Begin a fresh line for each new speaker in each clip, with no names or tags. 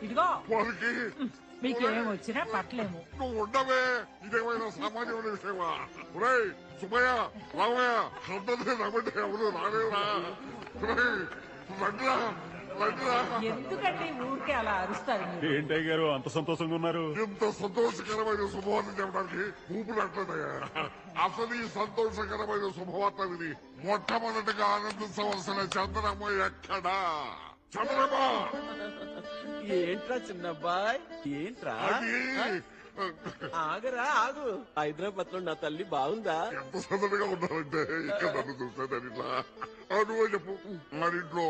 ఇదిగో
వారికి
మీకేం వచ్చినా పట్టలేము.
నువ్వు ఉండవే, ఇదేమైనా సామాన్యమైన విషయమా? ఒరేయ్ సుబ్బయ్య, రామయ్య, అందరినీ రమ్మంటే ఎవరు రాలేరా? రండిరా రండిరా.
ఎందుకంటే ఊరికే అలా అరుస్తారు మీరు?
ఏంటయ్య గారు అంత సంతోషంగా ఉన్నారు?
ఇంత సంతోషకరమైన శుభవార్త చెప్పడానికి ఊపినట్లదయ్యా. అసలు ఈ సంతోషకరమైన శుభవార్త విని మొట్టమొదటిగా ఆనందించవలసిన చంద్రమ్మ ఎక్కడా? చంద్రమ్మ
ఏంట్రా చిన్నబ్బాయ్, ఏంట్రా?
అది
ఆగరా ఆగు. హైదరాబాద్ లో నా తల్లి బాగుందా?
ఎంత సందడిగా ఉన్నారంటే ఇక్కడ నన్ను చూసేదాని ఇట్లా. నువ్వు చెప్పు, మా ఇంట్లో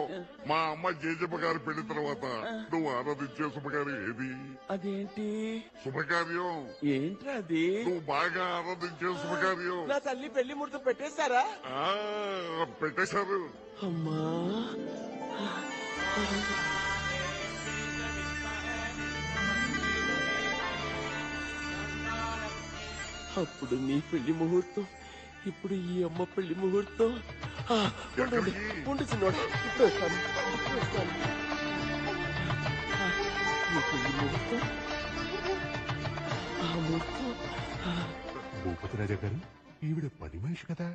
మా అమ్మ జేజమ్మ గారి పెళ్లి తర్వాత నువ్వు ఆరాధించే శుభకార్యం ఏది?
అదేంటి
శుభకార్యం
ఏంట్రా అది?
నువ్వు బాగా ఆరాధించే శుభకార్యం.
నా తల్లి పెళ్లి ముహూర్తం పెట్టేశారా?
పెట్టేశారు.
అమ్మా అప్పుడు నీ పెళ్లి ముహూర్తం, ఇప్పుడు ఈ అమ్మ పెళ్లి ముహూర్తం. ఉండు చిన్నోడు, ఇప్పుడు వస్తాను, ఇప్పుడు వస్తాను. ఈ పెళ్లి ముహూర్తం, ఆ ముహూర్తం.
భూపతి రాజా గారు, ఈవిడ పని మనిషి కదా,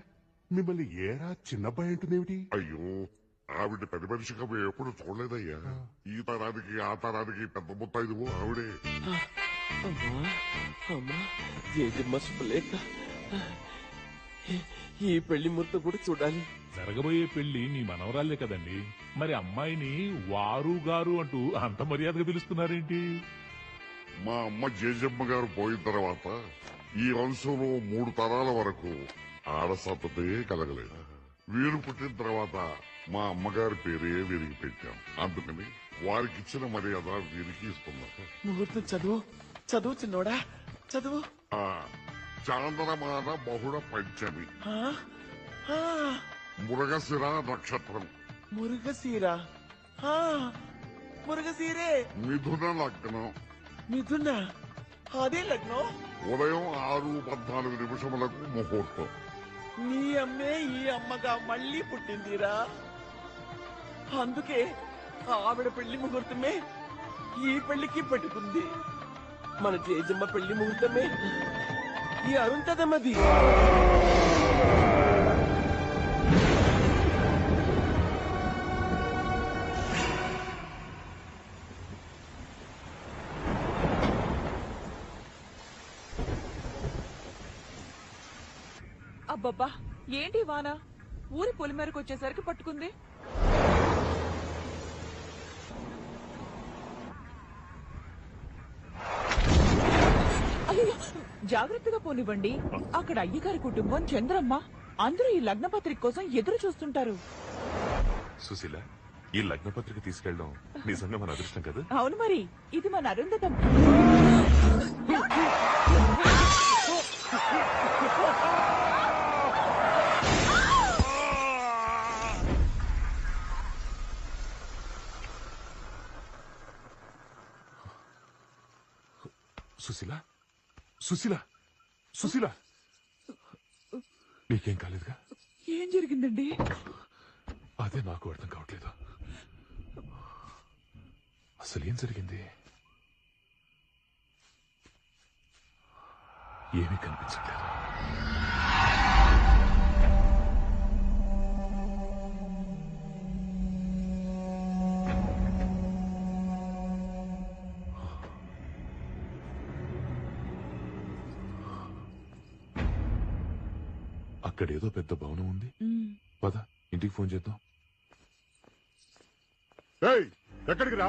మిమ్మల్ని ఏరా చిన్నబ్బాయి అంటుందేమిటి?
అయ్యో, ఆవిడ పెద్ద మనిషిగా మేము ఎప్పుడు చూడలేదయ్యా. ఈ తరానికి ఆ తరానికి పెద్ద ముత్తైదువు ఆవిడే.
అమ్మా అమ్మా జేజమ్మ శుభలేఖ, ఈ పెళ్లి ముహూర్తం కూడా చూడాలి.
జరగబోయే పెళ్లి నీ మనవరాలే కదండి, మరి అమ్మాయిని వారు గారు అంటూ అంత మర్యాదగా పిలుస్తున్నారేంటి?
మా అమ్మ జేజమ్మ గారు పోయిన తర్వాత ఈ వంశంలో 3 తరాల వరకు ఆడసత్తతే కలగలేదు. వీరు పుట్టిన తర్వాత మా అమ్మగారి పేరే వీరికి పెట్టాం. అందుకని వారికి ఇచ్చిన మర్యాద వీరికి ఇస్తున్నాం.
ముహూర్తం చదువు చదువు చిన్నోడా, చదువు.
చాంద్రమాన బహుళ పంచమి,
ఆ, ఆ,
మృగశిర నక్షత్రం,
మురుగశీర, ఆ, మురుగశీరే,
మిథున లగ్నం,
మిథున, అదే లగ్నం.
ఉదయం 6:14 ముహూర్తం.
నీ అమ్మే ఈ అమ్మగా మళ్ళీ పుట్టిందిరా. అందుకే ఆవిడ పెళ్లి ముహూర్తమే ఈ పెళ్లికి పెట్టుకుంది. మన జేజమ్మ పెళ్లి ముహూర్తమే ఈ అరుంధతమ్మది.
అబ్బబ్బా, ఏంటి వాన? ఊరి పొలిమేరకు వచ్చేసరికి పట్టుకుంది. అయ్యో, జాగ్రత్తగా పోనివ్వండి. అక్కడ అయ్యగారి కుటుంబం, చంద్రమ్మ అందరూ ఈ లగ్న పత్రిక కోసం ఎదురు చూస్తుంటారు.
సుశీల, ఈ లగ్న పత్రిక తీసుకెళ్ళడం నిజంగా మన అదృష్టం కదా?
అవును మరి, ఇది మన అరుంధతం.
సుశీల, సుశీల, సుశీల, నీకేం కాలేదుగా?
ఏం జరిగిందండి?
అదే నాకు అర్థం కావట్లేదు. అసలు ఏం జరిగింది? ఏమీ కనిపించట్లేదు. అక్కడేదో పెద్ద భవనం ఉంది. పద, ఇంటికి ఫోన్ చేద్దాం.
ఎక్కడికి రా?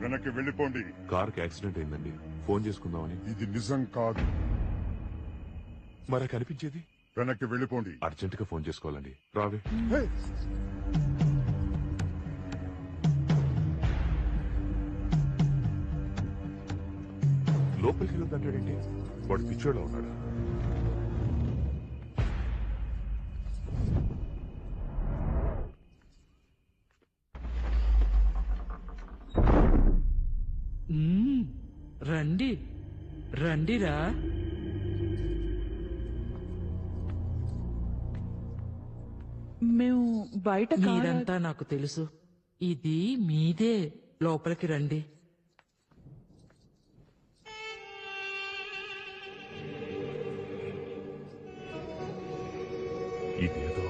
వెనక్కి వెళ్ళిపోండి.
కారుకి యాక్సిడెంట్ అయిందండి, ఫోన్ చేసుకుందామని.
ఇది నిజం కాదు.
మరి కనిపించేది?
వెనక్కి వెళ్ళిపోండి.
అర్జెంట్ గా ఫోన్ చేసుకోవాలండి. రావే. లోపలికి వెళ్తాంటాడేంటి? వాడు పిచ్చోళ్ళ ఉన్నాడు.
రండి రండిరా.
మేము బయట
మీరంతా నాకు తెలుసు. ఇది మీదే. లోపలికి రండి.
ఇదేదో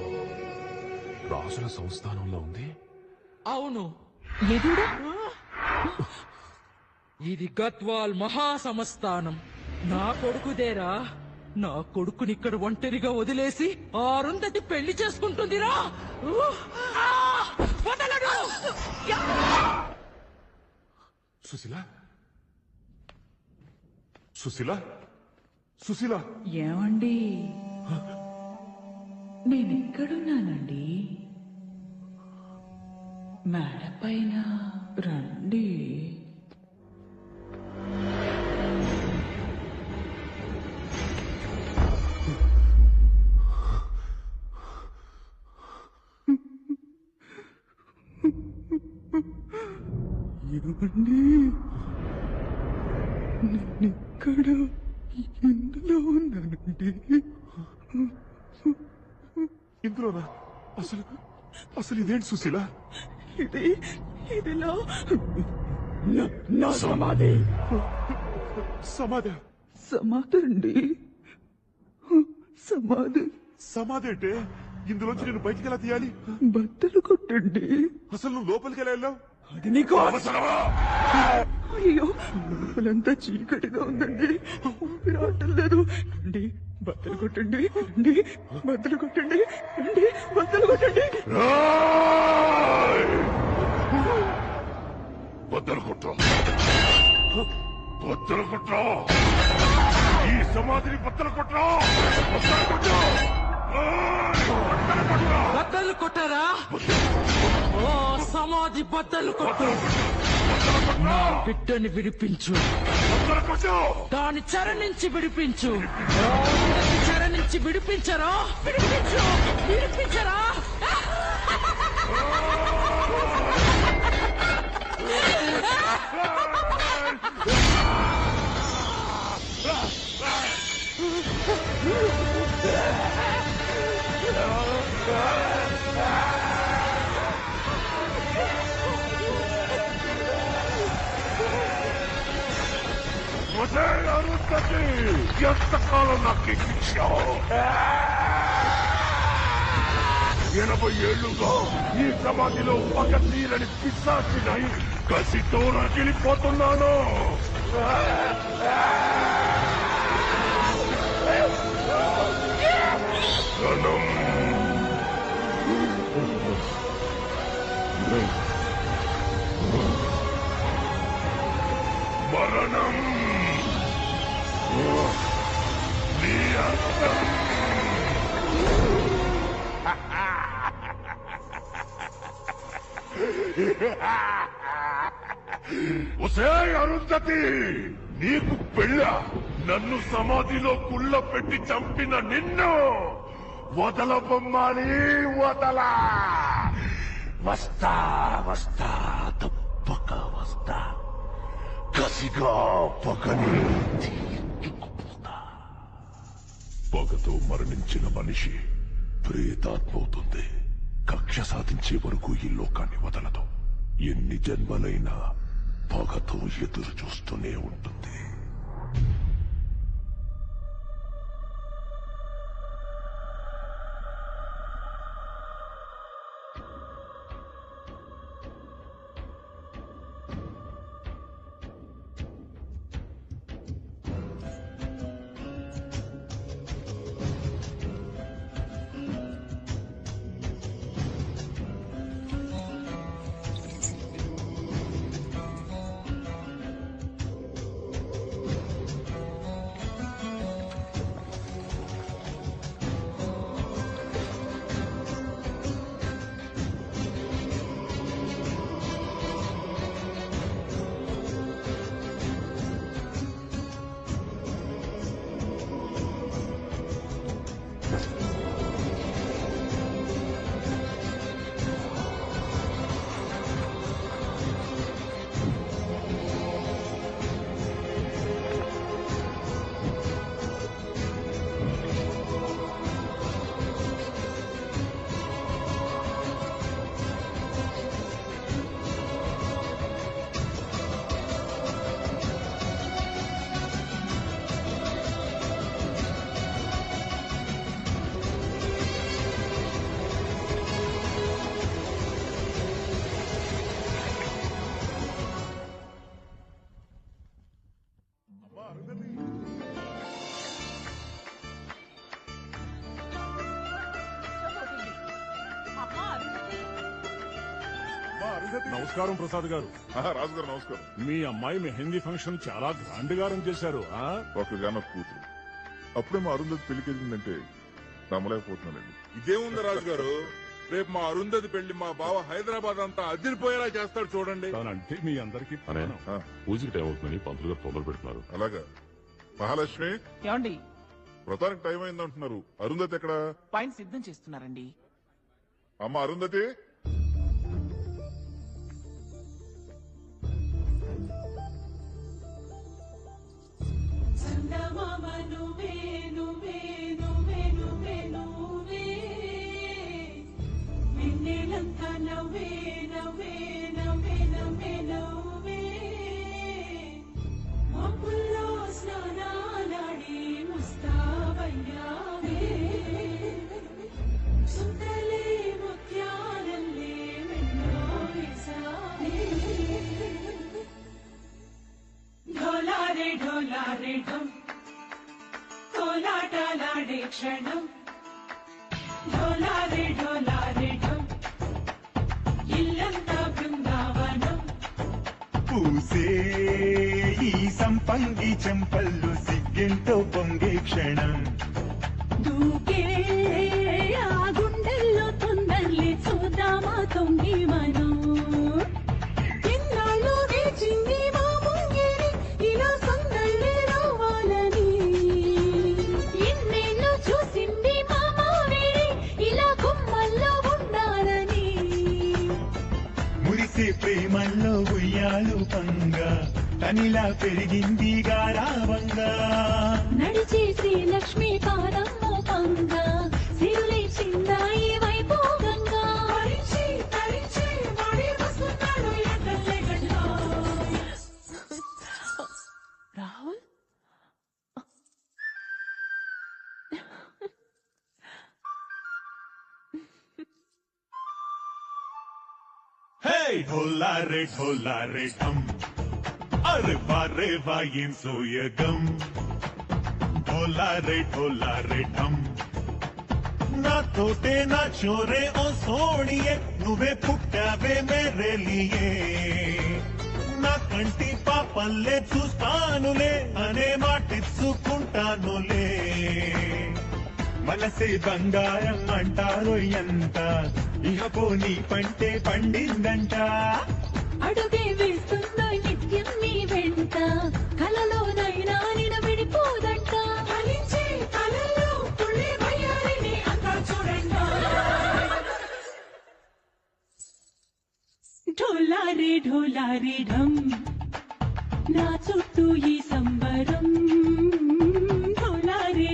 రాజుల సంస్థానంలో ఉంది.
అవును,
ఎదుడా
ఇది గద్వాల్ మహాసమస్థానం. నా కొడుకుదేరా. నా కొడుకుని ఇక్కడ ఒంటరిగా వదిలేసి ఆ అరుంధతి పెళ్లి చేసుకుంటుందిరా. ఆ! వదలడు!
సుశీల, సుశీల, సుశీల.
ఏమండి, నేనెక్కడున్నానండి? మేడ పైన రండి. ఏమండి, నేనిక్కడ ఇందులో ఉన్నానండి.
ఇందులోనా? అసలు ఇదేంటి సుశీల?
ఇదిలా నా సమాధి.
సమాధి?
సమాధండి, సమాధి.
సమాధి అంటే ఇందులోంచి నేను బయటికి ఎలా తీయాలి?
బద్దలు కొట్టండి.
అసలు నువ్వు లోపలికి ఎలా వెళ్ళావు?
అది నీకు
అవసరమా?
అయ్యో, లోపలంతా చీకటిగా ఉందండి, ఊపిరాటం లేదు. రండి, బద్దలు కొట్టండి. రండి, బద్దలు కొట్టండి. రండి, బద్దలు కొట్టండి.
బద్దలు కొట్టు, బద్దలు కొట్టు, ఈ సమాధిని బద్దలు కొట్టు, బద్దలు కొట్టు, బద్దలు కొట్టు.
బద్దలు కొట్టరా? ఓ సమాధి బద్దలు కొట్టు. నా బిడ్డని విడిపించు. దాని చెర నుంచి విడిపించు. చెర నుంచి విడిపించరా? విడిపించరా?
ఎంతకాలం నాకు ఎక్కించావు? 80 ఏళ్లుగా ఈ సమాధిలో పగ తీరని పిశాచినై కసితో రగిలిపోతున్నాను. మరణం నీ అంతం. ఒసే అరుంధతి, నీకు పెళ్ళ? నన్ను సమాధిలో కుళ్ళ పెట్టి చంపిన నిన్ను వదల బొమ్మాలి, వదల. వస్తా వస్తా, తప్పక వస్తా. కసిగా పగని తీర్చుకుపోతా. పగతో మరణించిన మనిషి ప్రేతాత్మవుతుంది. కక్ష సాధించే వరకు ఈ లోకాన్ని వదలదు. ఎన్ని జన్మలైనా పగతో ఎదురు చూస్తూనే ఉంటుంది.
నమస్కారం ప్రసాద్ గారు.
రాజుగారు నమస్కారం.
మీ అమ్మాయి మెహందీ ఫంక్షన్ చాలా గ్రాండ్ గా రన్ చేశారు.
ఒకగానొక కూతురు అప్పుడే మా అరుంధతి పెళ్లికెళ్ళిందంటే నమ్మలేకపోతున్నానండి.
ఇదేముంది రాజుగారు, రేపు మా అరుంధతి పెళ్లి మా బావ హైదరాబాద్ అంతా అదిరిపోయేలా చేస్తాడు చూడండి.
అంటే మీ అందరికి
పూజకి టైం అవుతుందని పంతులు గారు తొందర పెడుతున్నారు.
అలాగా. మహాలక్ష్మి,
ఏమండి
వ్రతానికి టైం అయిందంటున్నారు. అరుంధతి ఎక్కడ?
పైన సిద్ధం చేస్తున్నారండి.
అమ్మ అరుంధతి,
ढोलारे ढोलारे ढम कोलाटालाडे क्षणम ढोलारे ढोलारे ढम ఇల్లంతా బృందావనం
పూసే ఈ సంపంగి చెంపల్లో సిగ్గెంతో పొంగే క్షణం
దూకే ఆ గుండెల్లో తొందరలే చూద్దామా తొంగి మనం ఇన్నాళ్ళు వేచింది మా ముంగిరి ఇలా సందళ్ళే రావాలని ఇన్నేళ్ళు చూసింది మా మావేడి ఇలా గుమ్మల్లో ఉండాలని
మురిసే ప్రేమల్లో ఉయ్యాలు పంగా తనిలా పెరిగింది గారావంగా
నడిచేసి లక్ష్మీ పాదమ్మ పంగ సిరులే చిందాయి వైభోగంగా తరించి తరించి వాడి వస్తున్నాడు ఎక్కలే గడ్డో రాహుల్
హే ఢోలా రే ఢమ్ అరే వా ఏం సోయగం ఢోలా రే ఢమ్ నాతోటే నా చోరే ఓ సోణియే నువ్వే పుట్టావే మేరేలియే నా కంటి పాపల్లే చూస్తానులే అనే మాటిచ్చుకుంటానులే మనసే బంగారం అంటారు ఎంత ఇహపో నీ పంటే పండిందంట
అడుగే వేస్తుందో నిత్యం నీ వెంట కలలోనైనా నిన విడిపోదంట ఫలించే కలలో తుళ్ళి వయ్యారిని అంతా చూడండి ఢోలారే ఢమ్ నా చుట్టూ ఈ సంబరం ఢోలారే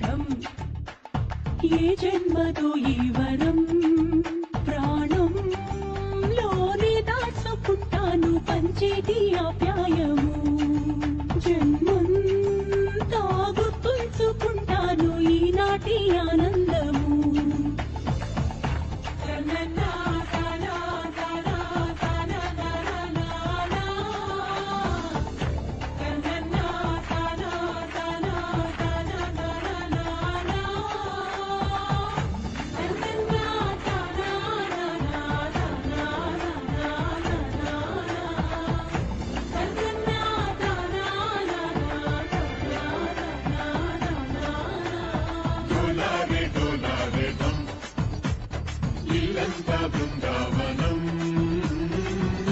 ఢమ్ ఏ జన్మదో ఈ వరం ప్రాణం లోనే దాచుకుంటాను పంచేటి ఆప్యాయము జన్మంతా గుర్తుంచుకుంటాను ఈనాటి ఆనందము
ఇల్లంతా బృందావనం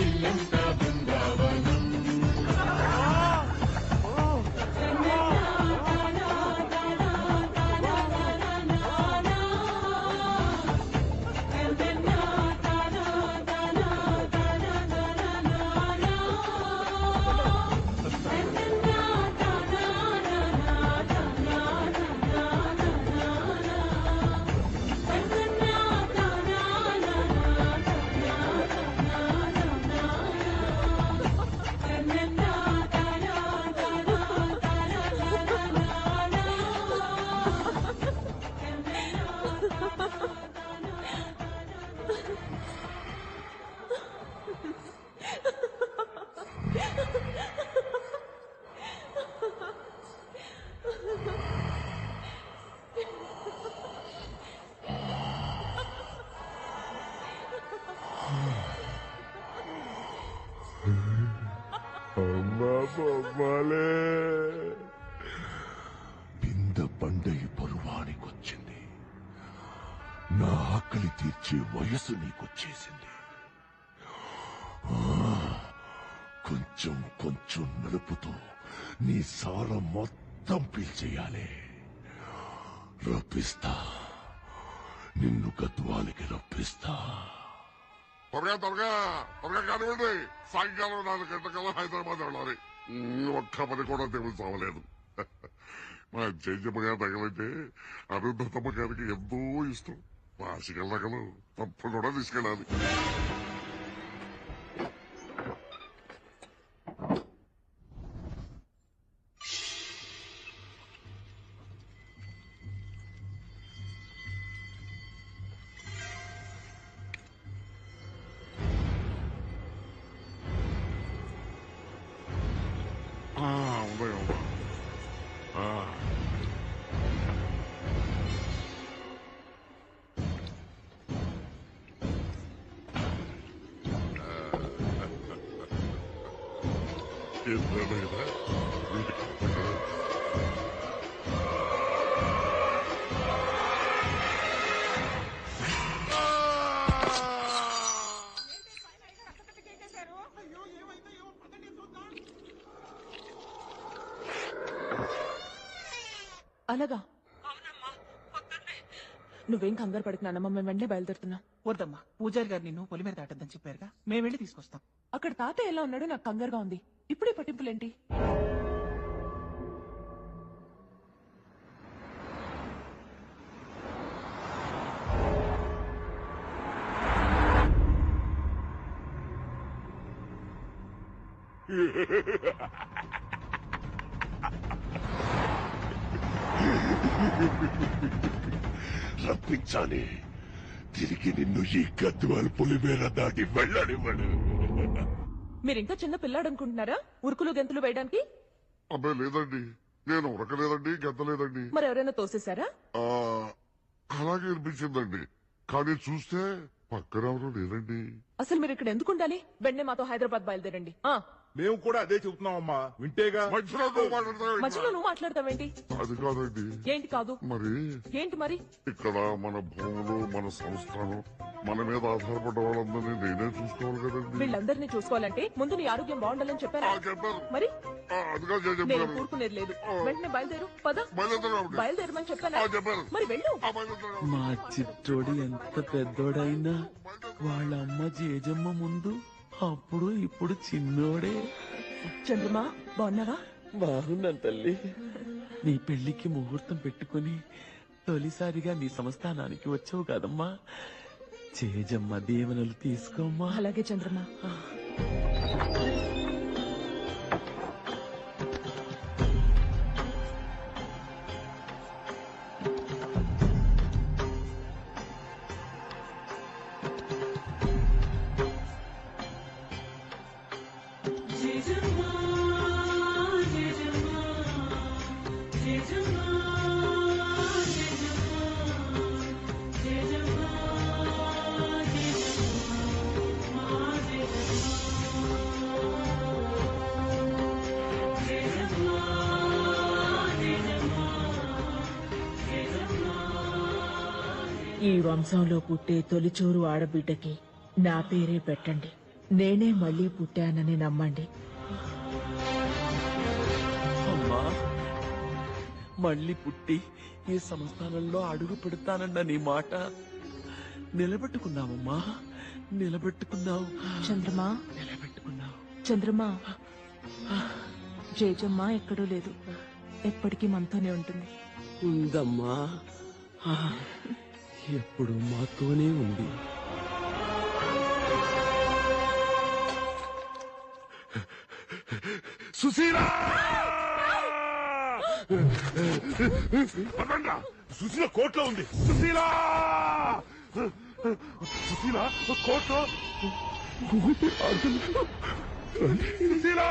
ఇల్లంతా బృందావనం
కింద బండయి పరువానికొచ్చింది. నా ఆకలి తీర్చే వయసు నీకొచ్చేసింది. కొంచెం కొంచెం నలుపుతూ నీ సారం మొత్తం పీల్చేయాలి. రప్పిస్తా, నిన్ను గద్వాలకి రప్పిస్తా.
త్వరగా కానివ్వండి. సాయంకాలం 4 గంటలకల్లా హైదరాబాద్ వెళ్ళాలి. ఒక్క పని కూడా తెలుగు చావలేదు. మా జయజమ్మ గారు నగలంటే అరుంధతమ్మ గారికి ఎంతో ఇష్టం. వాసికల నగలు తప్పకుండా తీసుకెళ్ళాలి.
అలాగా? నువ్వేం కంగారు పడుతున్నానమ్మా, మేము వెంటనే బయలుదేరుతున్నాం.
వద్దమ్మా, పూజారి గారు నిన్ను పొలి మీద దాటద్దని చెప్పారుగా, మేము వెళ్ళి తీసుకొస్తాం.
అక్కడ తాత ఎలా ఉన్నాడో నాకు కంగారుగా ఉంది. ఇప్పుడే పట్టింపులేంటి?
రప్పించాలి. తిరిగి నిన్ను ఈ గద్వాల పులి మీద దాటి వెళ్ళనివ్వడు.
మీరింకా చిన్న పిల్లాడనుకుంటున్నారా ఉరుకులు గెంతులు వేయడానికి?
అబ్బాయి లేదండి, నేను ఉరకలేదండి, గెద్దలేదండి.
మరి ఎవరైనా తోసేశారా?
అలాగే అనిపించిందండి. కానీ చూస్తే పక్కన ఎవరు లేదండి.
అసలు మీరు ఇక్కడ ఎందుకు ఉండాలి? వెంటనే మాతో హైదరాబాద్ బయలుదేరండి.
మేము కూడా అదే చెబుతున్నామమ్మా, వింటేగా.
మధ్యలో
నువ్వు మాట్లాడతావేంటి?
అది కాదండి.
ఏంటి కాదు?
మరి
ఏంటి మరి?
ఇక్కడ మన భూములు, మన సంస్థానం, మన మీద ఆధారపడ్డ వాళ్ళందరినీ నేనే చూసుకోవాలి కదండి.
వీళ్ళందరినీ చూసుకోవాలంటే ముందు నీ ఆరోగ్యం బాగుండాలని చెప్పారా? మరి నేను కూరుకునేది లేదు. వెంటనే బయలుదేరు. పద, బయలుదేరమని చెప్పాను. మరి వెళ్ళు.
మా చిట్టోడు ఎంత పెద్దోడైనా వాళ్ళ అమ్మ జేజమ్మ ముందు అప్పుడు ఇప్పుడు చిన్నోడే.
చంద్రమా, బాగున్నావా?
బాగున్నాను తల్లి. నీ పెళ్లికి ముహూర్తం పెట్టుకుని తొలిసారిగా నీ సంస్థానానికి వచ్చావు కదమ్మా. జేజమ్మ దీవెనలు తీసుకోమ్మా.
అలాగే చంద్రమా. ఈ వంశంలో పుట్టే తొలిచూరు ఆడబిడ్డకి నా పేరే పెట్టండి. నేనే మళ్ళీ పుట్టానని నమ్మండి.
అమ్మా, మళ్ళీ పుట్టి ఈ సంస్థానంలో అడుగు పెడతానన్న నీ మాట నిలబెట్టుకున్నావమ్మా, నిలబెట్టుకున్నావు.
చంద్రమా,
నిలబెట్టుకున్నావు.
చంద్రమా, జేజమ్మ ఎక్కడూ లేదు, ఎప్పటికీ మనతోనే ఉంటుంది.
ఉందమ్మా, ఎప్పుడు మాతోనే ఉంది.
సుశీల! సుశీల కోర్టులో ఉంది. సుశీల! సుశీల కోర్టులో. సుశీల!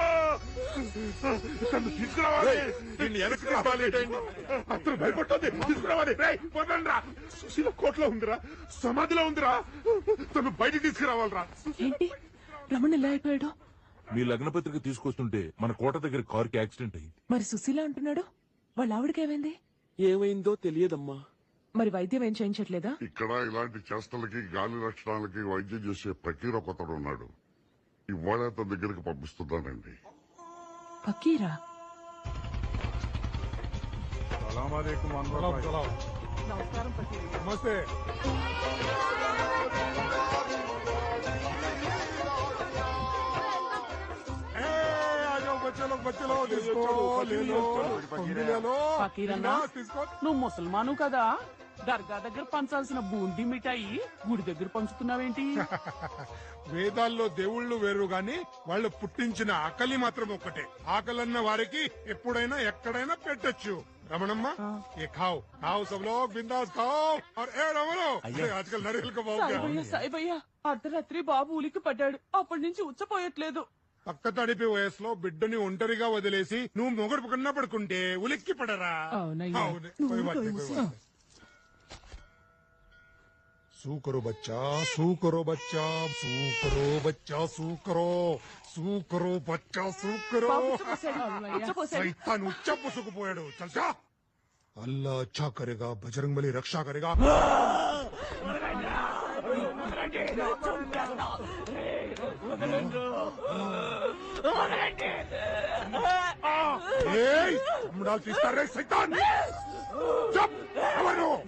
తను తీసుకురావాలి.
దీన్ని వెనక్కి తీసుకోవాలి.
అతను భయపడుతుంది. తీసుకురావాలి. సుశీల కోర్టులో ఉందిరా, సమాధిలో ఉందిరా. తను బయట తీసుకురావాలరా.
ఏంటి రమణ ఎలా అయిపోయాడు?
మీ లగ్న పత్రిక తీసుకొస్తుంటే మన కోట దగ్గర కారుకి యాక్సిడెంట్ అయింది.
మరి సుశీల అంటున్నాడు, వాళ్ళ ఆవిడకేమైంది?
ఏమైందో తెలియదమ్మా.
మరి వైద్యం ఏం చేయించట్లేదా?
ఇక్కడ ఇలాంటి చేష్టలకి గాలి లక్షణాలకి వైద్యం చేసే ఫకీర్ ఒకతడు ఉన్నాడు. ఇవాళ అతని దగ్గరికి పంపిస్తున్నానండి.
ఫకీరా?
నమస్కారం ఫకీర్.
నమస్తే.
నువ్వు ముసల్మాను కదా, దర్గా దగ్గర పంచాల్సిన బూందీ మిఠాయి గుడి దగ్గర పంచుతున్నావేంటి?
వేదాల్లో దేవుళ్ళు వేరు గాని వాళ్ళు పుట్టించిన ఆకలి మాత్రం ఒక్కటే. ఆకలన్న వారికి ఎప్పుడైనా ఎక్కడైనా పెట్టొచ్చు. రమణమ్మ ఏ ఖాओ ఖాओ सब लोग बिंदास खाओ और ए रमणो आजकल नारियल का भाव क्या है?
సాయిబయ్య అర్ధరాత్రి బాబు ఉలికి పడ్డాడు. అప్పటి నుంచి ఉచ్చపోయట్లేదు.
పక్క తడిపి వయసులో బిడ్డని ఒంటరిగా వదిలేసి నువ్వు మొగడు కన్నా పడుకుంటే ఉలిక్కి పడరా?
అవునయ్యా.
అవును. कोई बात नहीं, कोई बात नहीं. सू करो बच्चा, सू करो बच्चा, सू करो बच्चा, सू करो, सू करो बच्चा, सू करो. सैतान उच्च पुसुकुपोयाడు. चल जा. अल्लाह अच्छा करेगा, बजरंग बली रक्षा करेगा. తమ్ముడాలు తీస్తారే సైతాన్.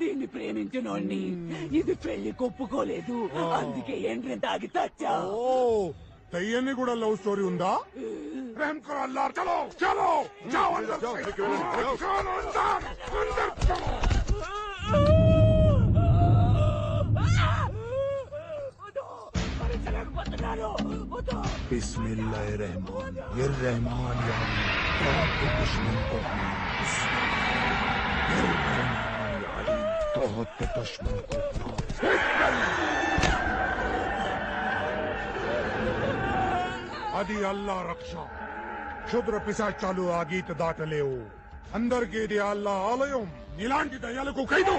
దీన్ని ప్రేమించినోడిని ఇది పెళ్లి కొప్పుకోలేదు, అందుకే ఏంట్రే తాగి తచ్చా.
దయ్యాన్ని కూడా లవ్ స్టోరీ ఉందా? ప్రేమ్ కరో అల్లా. చలో చలో జాओ अंदर जाओ अंदर चलो. बिस्मिल्लाहिर्रहमान रहमान दुश्मन को दुश्मन को అది అల్లా రక్ష. క్షుద్ర పిశాచాలు ఆ గీత దాటలేవు. అందరికీ ఇది అల్లా ఆలయం. ఇలాంటి దయ్యాలకు ఖైదు.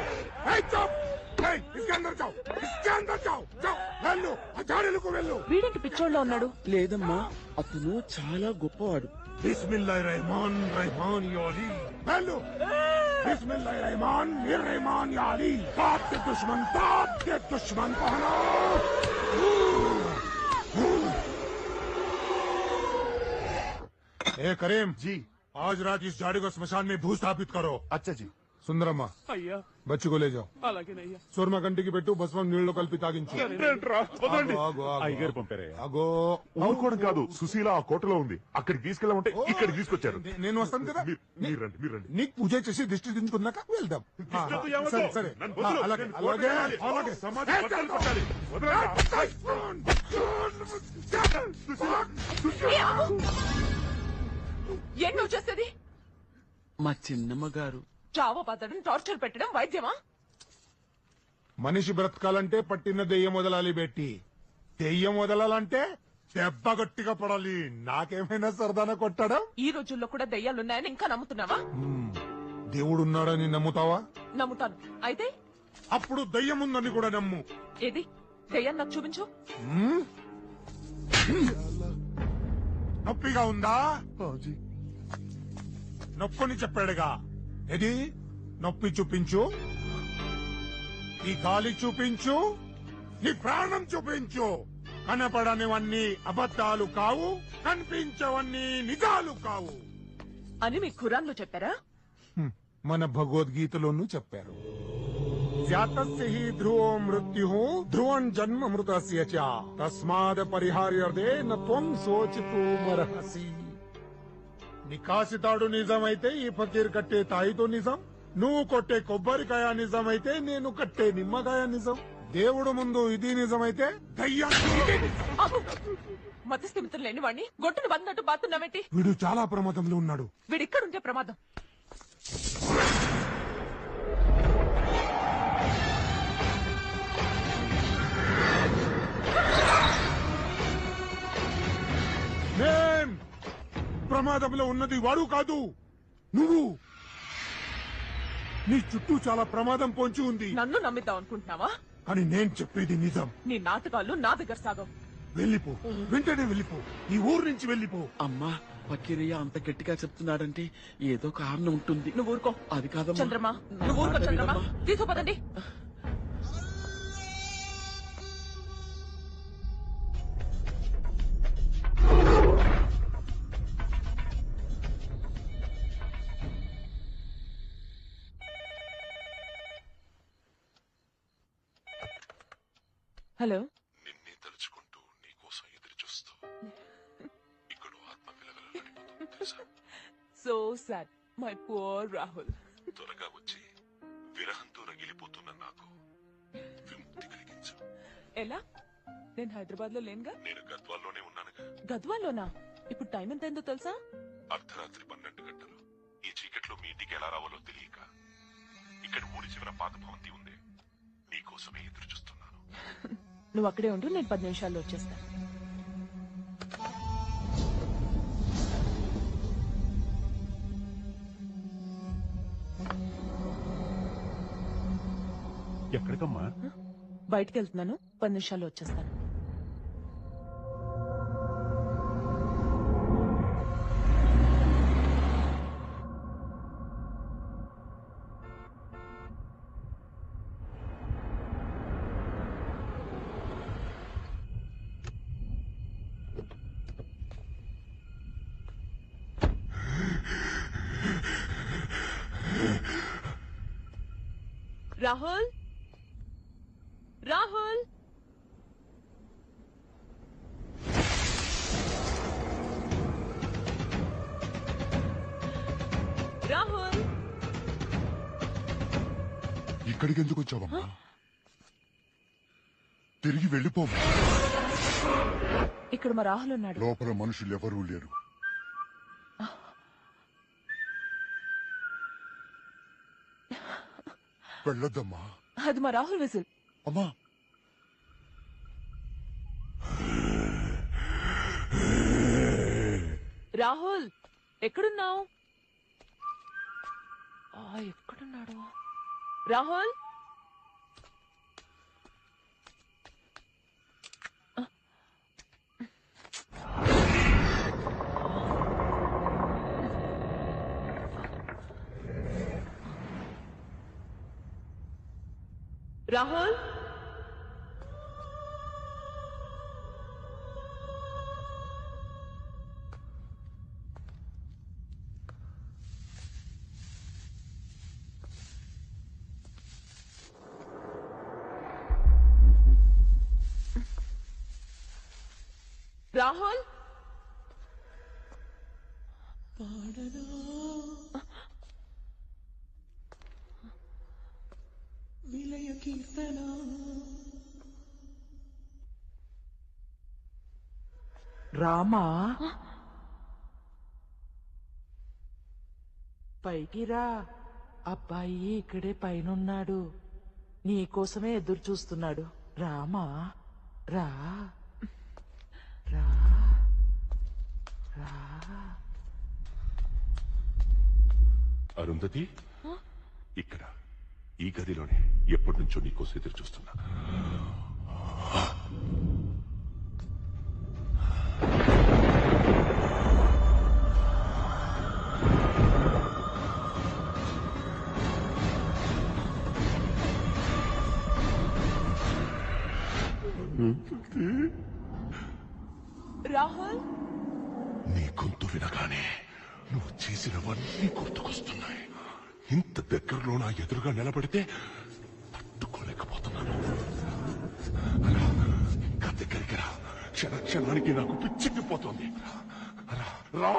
వెళ్ళు, ఆ జాడీలకు వెళ్ళు.
వీడింటి పిచ్చోళ్ళలో ఉన్నాడు.
లేదమ్మా, అతను చాలా గొప్పవాడు.
బిస్మిల్లాహిర్ రెహమాన్ రెహమాన్ యా అలీ. వెళ్ళు. బిస్మిల్లాహిర్ రెహమాన్ రెహమాన్ యా అలీ. తాత్ కే దుష్మన్ పహనా. ए करीम जी, आज रात इस झाड़ी को स्मशान में भू स्थापित करो. अच्छा जी. సుందరమ్మ
అయ్యా
బచ్చి కొలేజావు.
అలాగేనయ్యా.
సూర్మ కంటికి పెట్టు, భస్మం నీళ్లు కలిపి తాగించు.
అయ్యగారు పంపారా?
అగో
ఊరుకోవడం కాదు, సుశీల ఆ కోటలో ఉంది. అక్కడికి తీసుకెళ్ళమంటే ఇక్కడికి తీసుకొచ్చారు.
నేను వస్తాను కదా.
మీరు రండి.
నీకు పూజ చేసి దిష్టి దించుకున్నాక వెళ్దాం. సరే సరే, అలాగే అలాగే అలాగే.
ఏం నువ్వు చేసేది?
మా చిన్నమ్మ గారు
చావో పద్దడం, టార్చర్ పెట్టడం వైద్యమా?
మనిషి బ్రతకాలంటే పట్టిన దెయ్యం వదలాలి బెట్టి. దెయ్యం వదలాలంటే దెబ్బ గట్టిగా పడాలి. నాకేమైనా సరదాన కొట్టడం?
ఈ రోజుల్లో కూడా దెయ్యాలున్నాయని ఇంకా నమ్ముతున్నావా?
దేవుడున్నాడని నమ్ముతావా?
నమ్ముతాను. అయితే
అప్పుడు దెయ్యం ఉందని కూడా నమ్ము.
ఏది దెయ్యం నాకు చూపించు.
నొప్పిగా ఉందా? నొప్పుని చెప్పాడుగా. ఇది నొప్పి చూపించు, ఈ గాలి చూపించు, నీ ప్రాణం చూపించు. కనపడనివన్నీ అబద్ధాలు కావు, కనిపించవన్నీ నిజాలు కావు
అని మీ ఖురాన్లో చెప్పారా?
మన భగవద్గీతలోనూ చెప్పారు. జాతస్య హి ధ్రువో మృత్యు ధ్రువం జన్మ మృతస్య చ తస్మాద్ పరిహార్యర్థే న త్వం శోచితుమర్హసి. నికాసితాడు నిజమైతే ఈ ఫకీర్ కట్టే తాయితో నిజం. నువ్వు కొట్టే కొబ్బరికాయ నిజమైతే నేను కట్టే నిమ్మకాయ నిజం. దేవుడు ముందు ఇది నిజమైతే దయ్యానికి
మతస్థిమితం లేని వాడిని గొట్టును బందట్టు బాతున్నావేంటి?
వీడు చాలా ప్రమాదంలో ఉన్నాడు.
వీడిక్కడుంటే ప్రమాదం.
ప్రమాదంలో ఉన్నది వాడు కాదు, నువ్వు. నీ చుట్టూ చాలా ప్రమాదం పొంచి ఉంది.
నన్ను నమ్మిద్దాం అనుకుంటున్నావా?
కానీ నేను చెప్పేది నిజం.
నీ నాటకాలు నా దగ్గర సాగవు.
వెళ్ళిపో, వెంటనే వెళ్ళిపో. ఈ ఊరు నుంచి వెళ్ళిపో.
అమ్మా, పకీరయ్య అంత గట్టిగా చెప్తున్నాడంటే ఏదో కారణం ఉంటుంది.
నువ్వు ఊరుకో.
అది కాదమ్మా.
చంద్రమా నువ్వు ఊరుకో. చంద్రమా తీసుకోపదండి. హలో.
నిన్నే తలుచుకుంటూ నీకోసం ఎదురు చూస్తూ ఇక్కడ ఆత్మ పిలగలనిపోతుంది తెలుసా?
So sad my poor Rahul.
త్వరగా వచ్చి విరహంతో రగిలిపోతున్న నాకు విముక్తి కలిగించు.
ఎలా? నేను హైదరాబాద్ లో లేనుగా.
నేను గద్వాల్లోనే ఉన్నానుగా.
గద్వాల్లోనా? ఇప్పుడు టైం ఎంత అయిందో తెలుసా?
అర్ధరాత్రి 12 గంటలు. ఈ చీకట్లో మీ ఇంటికి ఎలా రావాలో తెలియక ఇక్కడ ఊరి చివర పాత భవంతి ఉంది. నీకోసమే ఎదురు చూస్తున్నాను.
నువ్వు అక్కడే ఉండు, నేను 10 నిమిషాల్లో వచ్చేస్తాను.
ఎక్కడికమ్మా?
బయటికి వెళ్తున్నాను, 10 నిమిషాల్లో వచ్చేస్తాను. రాహుల్, రాహుల్, రాహుల్.
ఇక్కడికి ఎందుకు వచ్చావమ్మా? తిరిగి వెళ్ళిపోవు.
ఇక్కడ మా రాహుల్ ఉన్నాడు.
లోపల మనుషులు ఎవరూ లేరు. వెళ్ళొద్దమ్మా.
అది మా రాహుల్ విజిల్.
అమ్మా,
రాహుల్ ఎక్కడున్నావు? ఎక్కడున్నాడు రాహుల్? రాహుల్, రాహుల్.
విలయ కీర్తన
రామా, పైకి రా. అబ్బాయి ఇక్కడే పైనున్నాడు, నీకోసమే ఎదురు చూస్తున్నాడు. రామా, రా రా రా.
అరుంధతి, ఇక్కడ ఈ గదిలోనే ఎప్పటి నుంచో నీకోసం ఎదురు చూస్తున్నా.
రాహుల్,
నీ గొంతు వినగానే నువ్వు చేసినవన్నీ గుర్తుకొస్తున్నాయి. ఇంత దగ్గరలో నా ఎదురుగా నిలబడితే తట్టుకోలేకపోతున్నాను. అలా ఇంకా దగ్గరికి రా. క్షణానికి నాకు పిచ్చెక్కిపోతుంది. రా,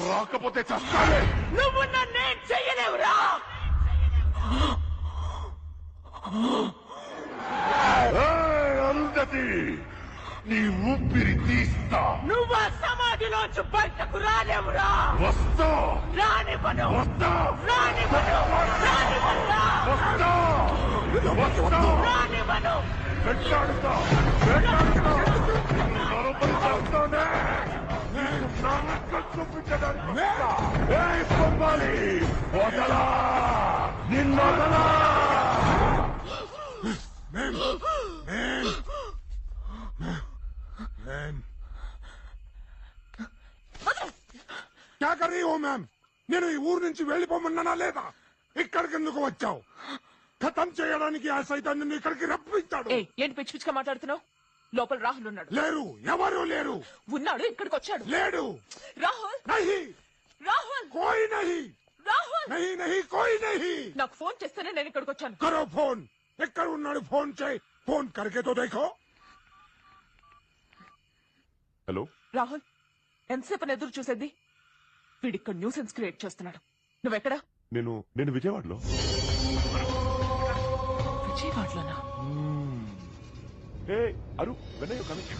రాకపోతే చస్తానే.
నువ్వు నన్నేం చెయ్యలేవురా.
అరుంధతి, నీ ఊపిరి తీస్తా.
నువ్వు ఆ సమాధిలోంచి బయటకు రాలేవురా.
వస్తా,
రానివ్వను,
వస్తా,
రానివ్వను, రానివ్వనురా.
వస్తా, వస్తా,
రానివ్వను.
వెంటాడుతా, వెంటాడుతా. నరబలి చేస్తానే. నా రక్తం చూపించడానికి వస్తా. ఏయ్ పంపాలి, వదలా, నిన్నొదలా.
మ్యామ్, నేను ఈ ఊరు నుంచి వెళ్ళిపోమన్నానా లేదా? ఇక్కడికి ఎందుకు వచ్చావు? ఖతం చేయడానికి ఆ సైతాన్ని ఇక్కడికి రప్పించాడు.
ఏంటి పిచ్చి పిచ్చిగా మాట్లాడుతున్నావు? లోపల రాహుల్ ఉన్నాడు.
లేరు, ఎవరు లేరు.
ఉన్నాడు, ఇక్కడికి వచ్చాడు.
లేడు.
రాహుల్
నహీ,
రాహుల్
కోయి నహీ,
రాహుల్
నహీ నహీ కోయి నహీ.
నాకు ఫోన్ చేస్తేనే నేను ఇక్కడికి వచ్చాను.
కరో ఫోన్. ఎక్కడ ఉన్నాడు? ఫోన్ చేయి. ఫోన్ కరికే తో దేఖో.
హలో
రాహుల్, ఎంతసేపు ఎదురు చూసేది? వీడిక్కడ న్యూసెన్స్ క్రియేట్ చేస్తున్నాడు. నువ్వెక్కడా?
నేను విజయవాడలో.
విజయవాడలోనా?
అరు వెన్నయ్య coming.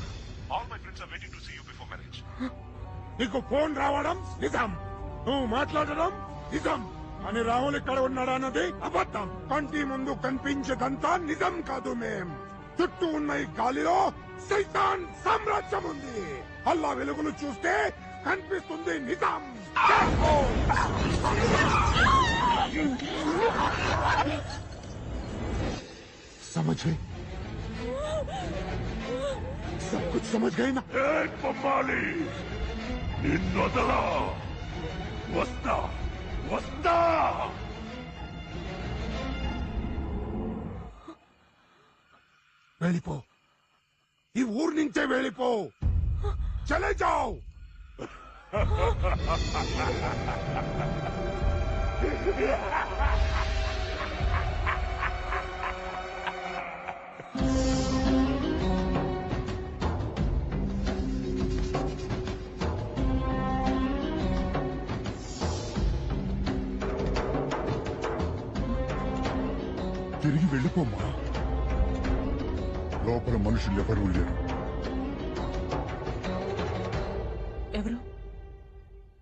All my friends are waiting to see you before marriage.
నీకు ఫోన్ రావడం నిజం, నువ్వు మాట్లాడడం నిజం. అని రాహుల్ ఇక్కడ ఉన్నాడా అన్నది అబద్ధం. కంటి ముందు కనిపించేదంతా నిజం కాదు మేం. చుట్టూ ఉన్న ఈ గాలిలో సైతాన్ సామ్రాజ్యం ఉంది. అల్లా వెలుగులు చూస్తే కనిపిస్తుంది నిజం. समझ गई? सब कुछ समझ गई ना?
బొమ్మాలి, నిన్నొదలా. వస్తా వస్తా.
వెళ్ళిపో, ఈ ఊరు నుంచే వెళ్ళిపో. చలే జాओ.
తిరిగి వెళ్ళిపోమ్మా. లోపల మనుషులు ఎవరూ లేరు.
ఎవరు?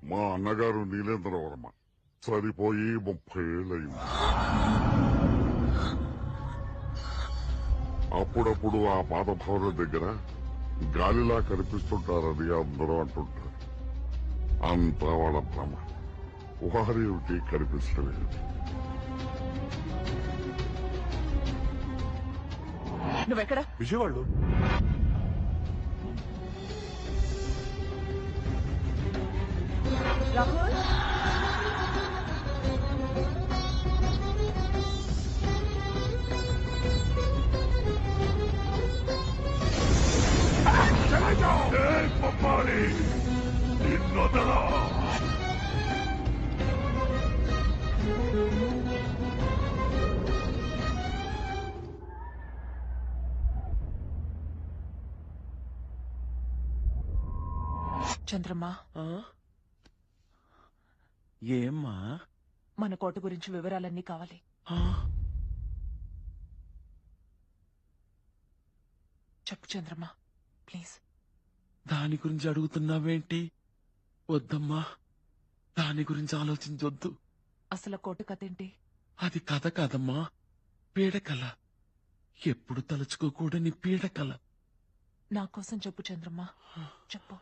మా అన్నగారు నీలేంద్రవర్మ సరిపోయి 30 ఏళ్ళయింది. అప్పుడప్పుడు ఆ పాత భవనం దగ్గర గాలిలా కనిపిస్తుంటారని అందరూ అంటుంటారు. అంతా వాళ్ళ భ్రమ. వారేమిటి కనిపించలేదు.
నువ్వెక్కడా?
విజయవాడలో.
రాహుల్,
బొమ్మాలి, నిన్నొదలా.
చంద్రమ్మ,
ఏమ్మా?
మన కోట గురించి వివరాలన్నీ కావాలి. చెప్పు చంద్రమ్మ, ప్లీజ్.
దాని గురించి అడుగుతున్నావేంటి? వద్దమ్మా, దాని గురించి ఆలోచించొద్దు.
అసలు కోట కథ ఏంటి?
అది కథ కాదమ్మా, పీడకల. ఎప్పుడు తలుచుకోకూడని పీడకల.
నా కోసం చెప్పు చంద్రమ్మ, చెప్పు.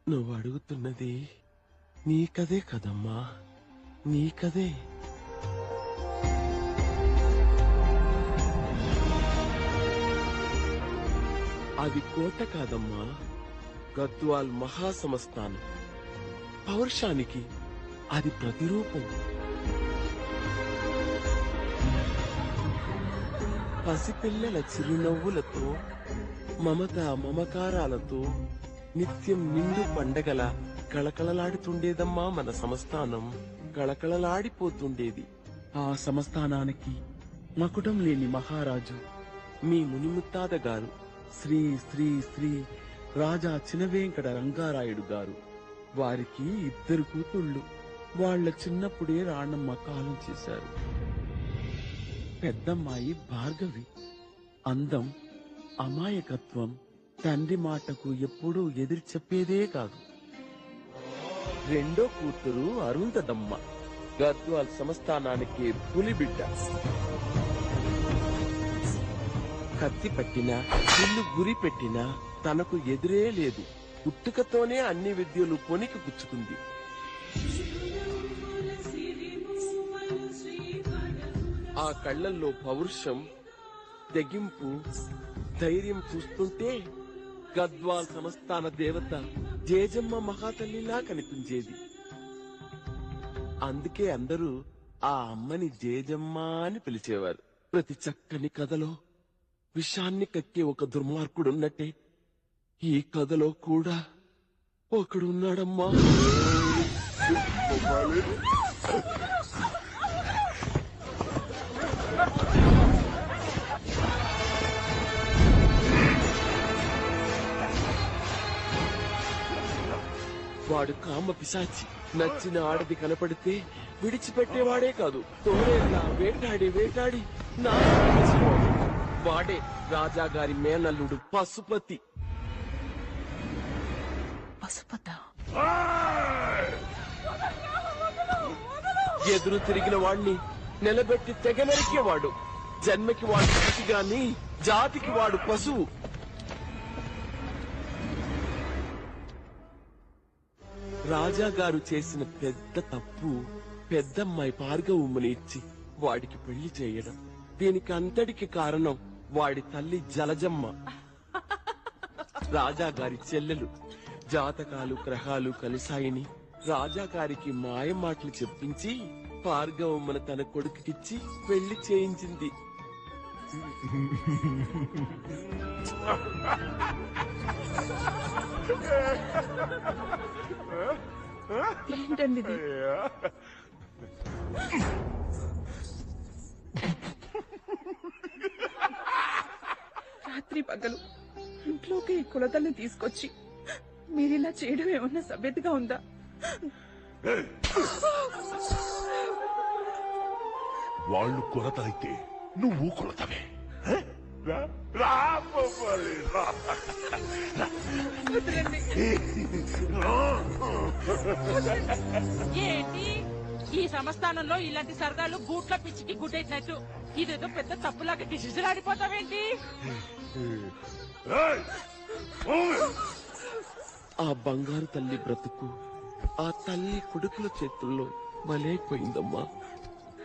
నువ్వు అడుగుతున్నది నీ కదే కదమ్మా, నీ కదే. అది కోట కాదమ్మా, గద్వాల్ మహాసమస్థానం. పౌరుషానికి అది ప్రతిరూపం. పసిపిల్లల చిరునవ్వులతో, మమత మమకారాలతో నిత్యం నిండు పండగల కళకళలాడుతుండేదమ్మా మన సంస్థానం. కళకళలాడిపోతుండేది.
ఆ సంస్థానానికి మకుటం లేని మహారాజు
మీ మునిముత్తాత గారు
శ్రీ శ్రీ శ్రీ రాజా చినవేంకట రంగారాయుడు గారు. వారికి 2 కూతుళ్ళు. వాళ్ల చిన్నప్పుడే రాణమ్మ కాలం చేశారు. పెద్దమ్మాయి భార్గవి. అందం, అమాయకత్వం, తండ్రి మాటకు ఎప్పుడూ ఎదురు చెప్పేదే కాదు.
రెండో కూతురు అరుంధదమ్మ, గద్వాల్ సంస్థానానికి పులిబిడ్డ. కత్తి పట్టినా, ఇల్లు గురి పెట్టినా తనకు ఎదురే లేదు. పుట్టుకతోనే అన్ని విద్యలు పొనికి పుచ్చుకుంది. ఆ కళ్లల్లో పౌరుషం, తెగింపు, ధైర్యం చూస్తుంటే గద్వాల్ సంస్థాన దేవత జేజమ్మ మహాతల్లిలా కనిపించేది. అందుకే అందరూ ఆ అమ్మని జేజమ్మ అని పిలిచేవారు. ప్రతి చక్కని కథలో విషాన్ని కక్కే ఒక దుర్మార్గుడున్నట్టే ఈ కథలో కూడా ఒకడున్నాడమ్మా. వాడు కామ పిశాచి. నచ్చిన ఆడది కనపడితే విడిచిపెట్టేవాడే కాదు, తోడేలా వేటాడి వేటాడి వాడే రాజాగారి మేనల్లుడు పశుపతి. ఎదురు తిరిగిన వాణ్ణి నిలబెట్టి తెగ నరికేవాడు. జన్మకి వాడు పసి గాని జాతికి వాడు పశువు. రాజాగారు చేసిన పెద్ద తప్పు పెద్దమ్మాయి భార్గవమ్మని ఇచ్చి వాడికి పెళ్లి చేయడం. దీనికి అంతటికి కారణం వాడి తల్లి జలజమ్మ, రాజాగారి చెల్లెలు. జాతకాలు గ్రహాలు కలిసాయని రాజాగారికి మాయ మాటలు చెప్పించి భార్గవమ్మను తన కొడుకుకిచ్చి పెళ్లి చేయించింది.
ఏంటండి ఇది? రాత్రి పగలు ఇంట్లోకి ఈ కులతల్ని తీసుకొచ్చి మీరిలా చేయడం ఏమన్నా సభ్యతగా ఉందా?
వాళ్ళు కొరత అయితే నువ్వు కొరతవే.
ఏంటి ఈ సంస్థానంలో ఇలాంటి సరదాలు గూట్ల పిచ్చికి గుడ్డెట్టినట్టు ఇదేదో పెద్ద తప్పులాగా డిసిజన్ ఆడిపోతావేంటి?
ఆ బంగారు తల్లి బ్రతుకు ఆ తల్లి కొడుకుల చేతుల్లో బలైపోయిందమ్మా.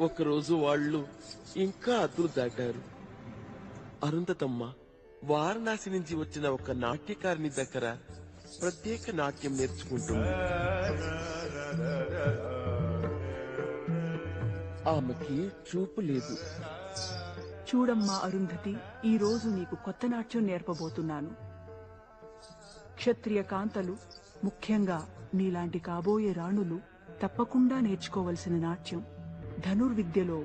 ఒకరోజు వాళ్ళు ఇంకా అదులు దాటారు. అరుంధతమ్మ వారణాసి నుంచి వచ్చిన ఒక నాట్యకారిని దగ్గర ప్రత్యేక నాట్యం నేర్చుకుంటుంది. ఆమెకి చూపు లేదు.
చూడమ్మా అరుంధతి, ఈ రోజు నీకు కొత్త నాట్యం నేర్పబోతున్నాను. క్షత్రియ కాంతలు, ముఖ్యంగా నీలాంటి కాబోయే రాణులు తప్పకుండా నేర్చుకోవలసిన నాట్యం ధనుర్విద్యలో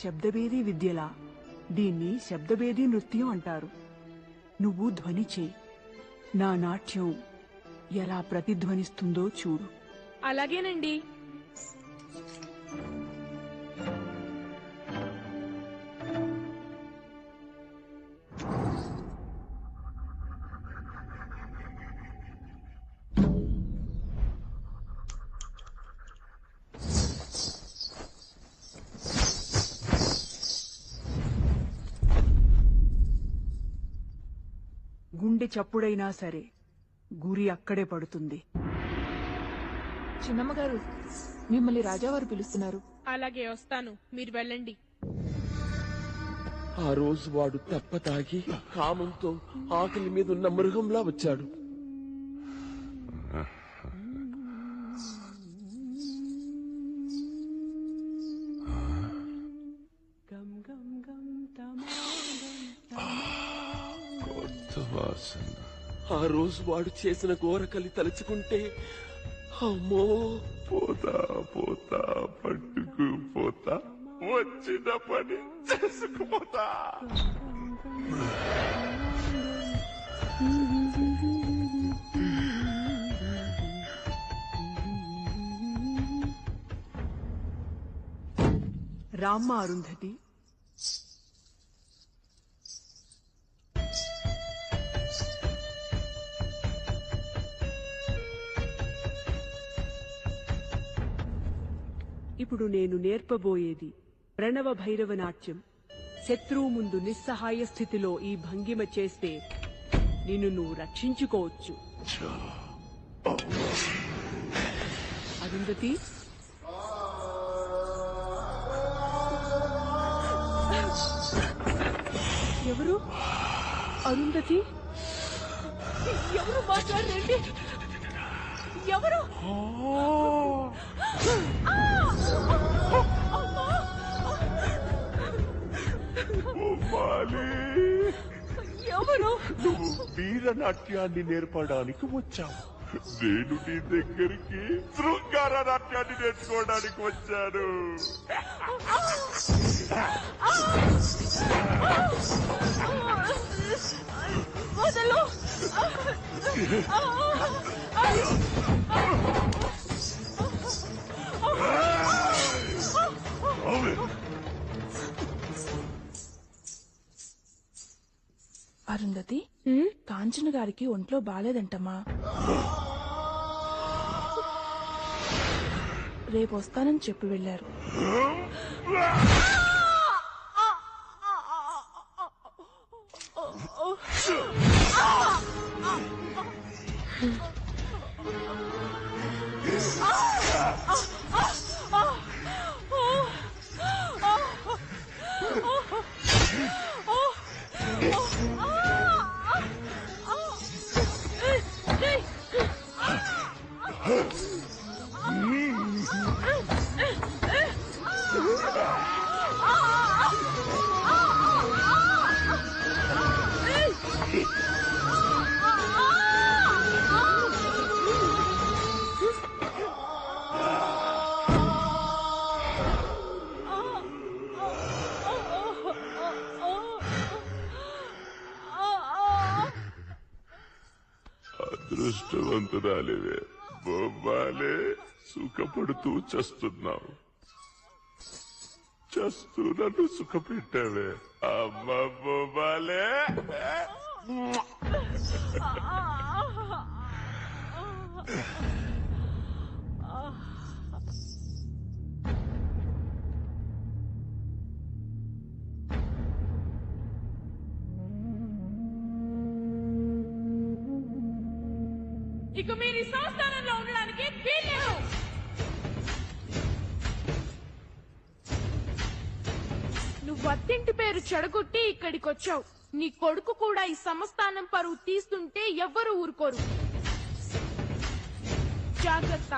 శబ్దభేదీ విద్యలా. దీన్ని శబ్దభేదీ నృత్యం అంటారు. నువ్వు ధ్వని చే, నా నాట్యం ఎలా ప్రతిధ్వనిస్తుందో చూడు.
అలాగేనండి.
గుండె చప్పుడైనా సరే గురి అక్కడే పడుతుంది.
చిన్నమ్మగారు, మిమ్మల్ని రాజావారు పిలుస్తున్నారు.
అలాగే వస్తాను, మీరు వెళ్ళండి.
ఆ రోజు వాడు తెప్ప తాగి కామంతో ఆకలి మీద ఉన్న మృగంలా వచ్చాడు. ఆ రోజు వాడు చేసిన ఘోరకలి తలుచుకుంటే అమ్మో.
పోతా పోతా పట్టుకు పోతా, వచ్చిన పని చేసుకుపోతా.
రామ్మ అరుంధతి, ఇప్పుడు నేను నేర్పబోయేది ప్రణవ భైరవ నాట్యం. శత్రువు ముందు నిస్సహాయ స్థితిలో ఈ భంగిమ చేస్తే నిన్ను నువ్వు రక్షించుకోవచ్చు. అరుంధతి, ఎవరు? అరుంధతి, ఎవరు మాట్లాడండి?
ఎవరు ఎవరు
నువ్వు వీరనాట్యాన్ని నేర్పడానికి వచ్చావు. నేను నీ దగ్గరికి శృంగార నాట్యాన్ని నేర్చుకోవడానికి వచ్చాను.
వదలు
అరుంధతి, కాంచన గారికి ఒంట్లో బాలేదంటమ్మా. రేపు వస్తానని చెప్పి వెళ్లారు.
అదృష్టవంతురాలివే బొమ్మాలే. సుఖపడుతూ చస్తున్నావు. చస్తూ నన్ను సుఖపెట్టావే అమ్మ బొమ్మాలే.
ఇక మీరు ఈ సంస్థానంలో ఉండడానికి వీల్లేదు. నువ్వు అత్తింటి పేరు చెడగొట్టి ఇక్కడికి వచ్చావు. నీ కొడుకు కూడా ఈ సంస్థానం పరువు తీస్తుంటే ఎవ్వరూ ఊరుకోరు. జాగ్రత్త.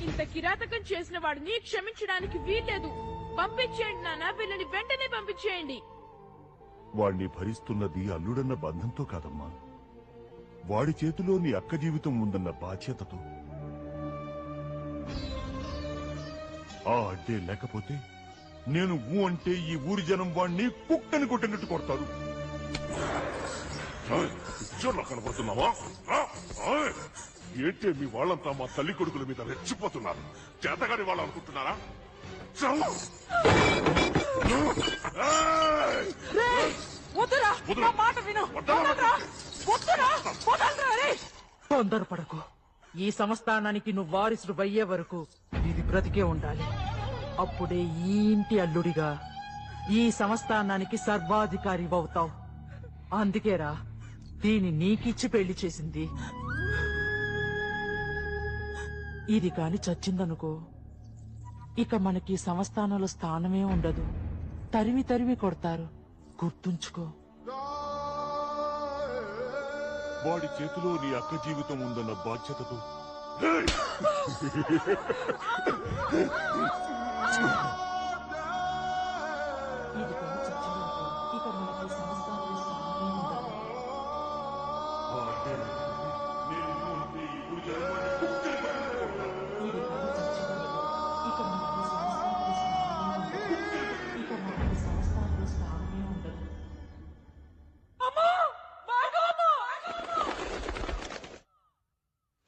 ఇంత కిరాతకం చేసిన వాడిని క్షమించడానికి వీల్లేదు. పంపించేయండి నాన్న, వీళ్ళని వెంటనే పంపించేయండి.
వాణ్ణి భరిస్తున్నది అల్లుడన్న బంధంతో కాదమ్మా, వాడి చేతిలో నీ అక్క జీవితం ఉందన్న బాధ్యతతో. ఆ అడ్డే లేకపోతే నేను ఊ అంటే ఈ ఊరి జనం వాణ్ణి కుక్కని కొట్టినట్టు కొడతారు.
పిచ్చోళ్ళ కనబడుతున్నావా? ఏంటే మీ వాళ్ళంతా మా తల్లి కొడుకుల మీద రెచ్చిపోతున్నారు? చేతగాని వాళ్ళు అనుకుంటున్నారా?
తొందరపడకు. ఈ సంస్థానానికి నువ్వు వారసుడు అయ్యే వరకు ఇది బ్రతికే ఉండాలి. అప్పుడే ఈ ఇంటి అల్లుడిగా ఈ సంస్థానానికి సర్వాధికారి అవుతావు. అందుకేరా దీన్ని నీకిచ్చి పెళ్లి చేసింది. ఇది కాని చచ్చిందనుకో, ఇక మనకి సంస్థానంలో స్థానమే ఉండదు. తరిమి తరిమి కొడతారు, గుర్తుంచుకో.
వాడి చేతిలో నీ అక్క జీవితం ఉందన్న బాధ్యతతో
ఇది కాని చచ్చిందనుకో, ఇక మనకి సంస్థానంలో స్థానమే ఉండదు.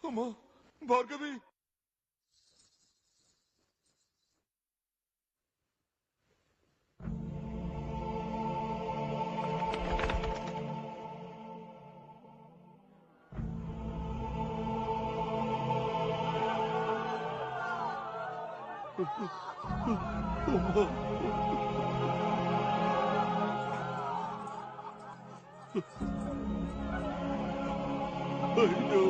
అమ్మా భార్గవి,
అయ్యో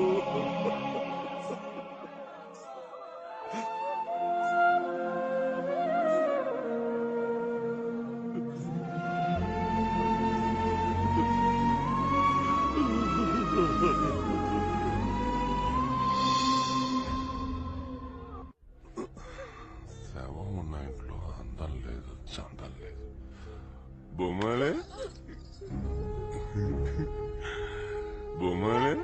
లేదు చందం లేదు. బొమ్మలే బొమ్మలే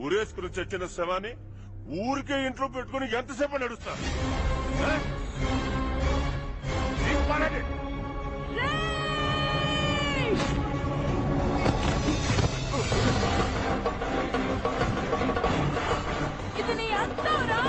ఊరేసుకుని చచ్చిన శవాన్ని ఊరికే ఇంట్లో పెట్టుకుని ఎంతసేపు నడుస్తా?
ఇది నీ అంతరా?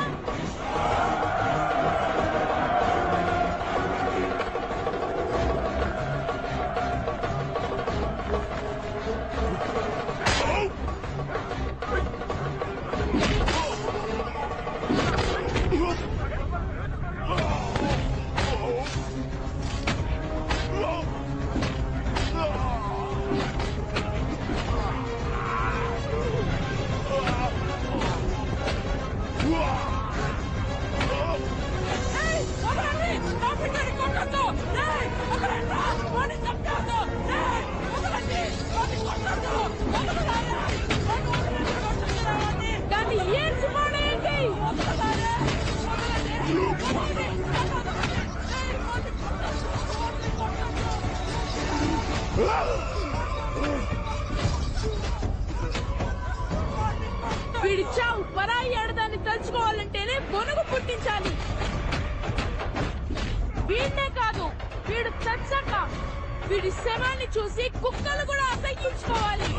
వీడి చావు పరాయి ఆడదాన్ని తలుచుకోవాలంటేనే బొనుగు పుట్టించాలి. వీడినే కాదు, వీడు చచ్చాక వీడి శవాన్ని చూసి కుక్కలు కూడా అసహ్యించుకోవాలి.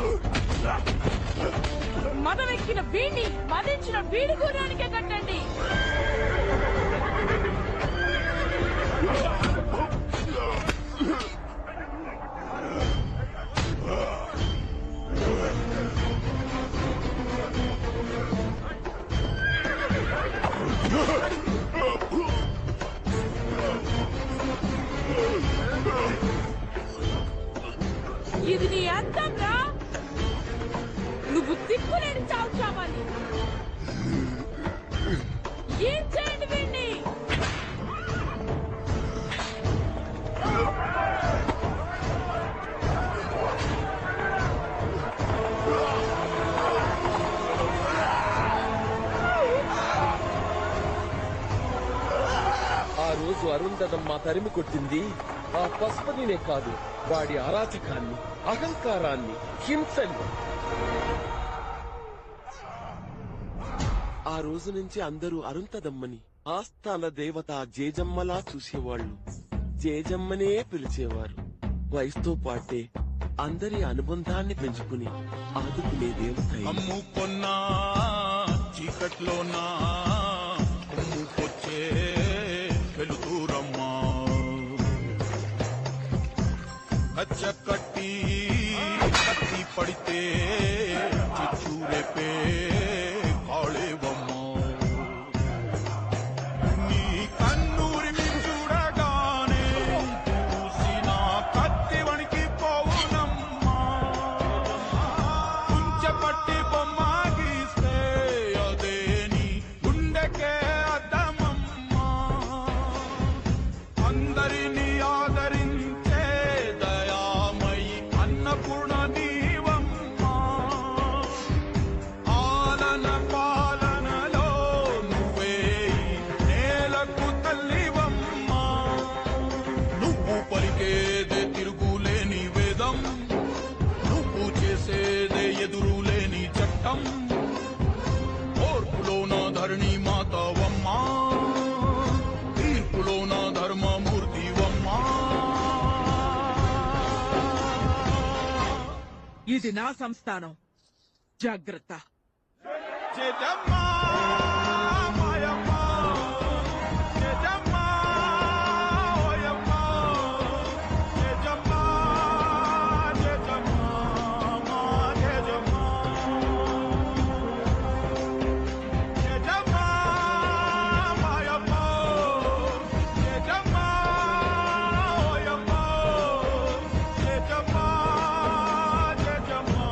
మదవెక్కిన వీడిని మదించిన వీడి గుర్రానికే కట్టండి. ఇది నీ అంతం రా. నువ్వు తిప్పులేని చావు చావాలి. ఏం చేయండి వీణ్ణి.
ఆ రోజు అరుంధదమ్మ తరిమి కొట్టింది ఆ పశుపతినే కాదు, వాడి అరాచకాన్ని, అహంకారాన్ని, హింసని. ఆ రోజు నుంచి అందరూ అరుంధదమ్మని ఆస్థాన దేవత జేజమ్మలా చూసేవాళ్లు. జేజమ్మనే పిలిచేవారు. వయసుతో పాటే అందరి అనుబంధాన్ని పెంచుకుని ఆదుకునే దేవత.
అమ్ముకున్నా చీకట్లోనా అమ్ముకొచ్చే వెలుతురమ్మా, కచ్చ కట్టి కత్తి పడితే చిచ్చూరేపే కాళేవమ్మా. నీ కన్నూరి చూడగానే చూసిన కత్తి వణికి పోవునమ్మా, కుంచెపట్టి బొమ్మ గీస్తే అదే నీ గుండెకే అద్దమమ్మా. అందరినీ ఆదరించే దయామయి అన్నపూర్ణ నీవమ్మా. ఆలన పాలనలో నువ్వే నేలకు తల్లివమ్మా. నువ్వు పలికేదే తిరుగులేని వేదం, నువ్వు చేసేదే ఎదురులేని చట్టం. ఓర్పులోన ధరణి మాతవమ్మా, తీర్పులోన ధర్మమూర్తివమ్మా.
ఇది నా సంస్థానం, జాగ్రత్త.
జయమ్మా మాయమ్మ, జయమ్మా ఓయమ్మ, జయమ్మా జయమ్మా మా జయమ్మా, జయమ్మా మాయమ్మ, జయమ్మా ఓయమ్మ, జయమ్మా జయమ్మా